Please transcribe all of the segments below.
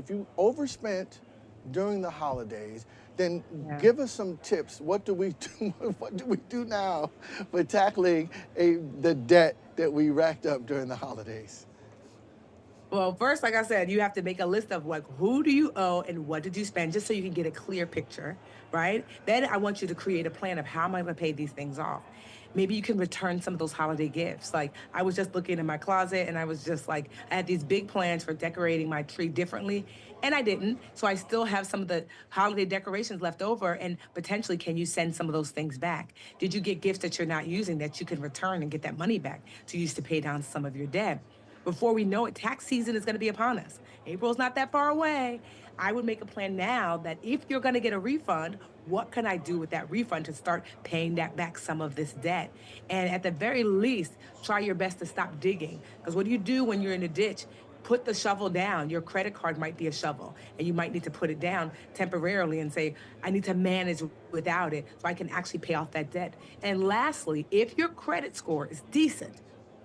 if you overspent during the holidays, then Yeah. give us some tips. What do we do? What do we do now for tackling the debt that we racked up during the holidays? Well, first, like I said, you have to make a list of like who do you owe and what did you spend, just so you can get a clear picture, right? Then I want you to create a plan of how am I going to pay these things off. Maybe you can return some of those holiday gifts. Like I was just looking in my closet and I was just like, I had these big plans for decorating my tree differently, and I didn't. So I still have some of the holiday decorations left over, and potentially, can you send some of those things back? Did you get gifts that you're not using that you can return and get that money back to use to pay down some of your debt? Before we know it, tax season is going to be upon us. April's not that far away. I would make a plan now that if you're going to get a refund, what can I do with that refund to start paying that back some of this debt? And at the very least, try your best to stop digging. Because what do you do when you're in a ditch? Put the shovel down. Your credit card might be a shovel, and you might need to put it down temporarily and say, I need to manage without it so I can actually pay off that debt. And lastly, if your credit score is decent,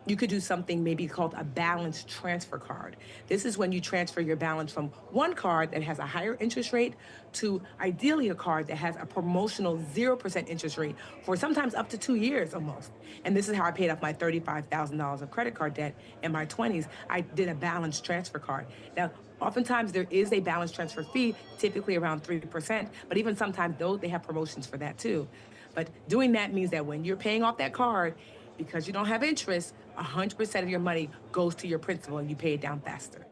you could do something maybe called a balance transfer card. This is when you transfer your balance from one card that has a higher interest rate to ideally a card that has a promotional 0% interest rate for sometimes up to 2 years almost. And this is how I paid off my $35,000 of credit card debt in my 20s. I did a balance transfer card. Now, oftentimes there is a balance transfer fee, typically around 3%, but even sometimes though they have promotions for that too. But doing that means that when you're paying off that card, because you don't have interest, 100% of your money goes to your principal and you pay it down faster.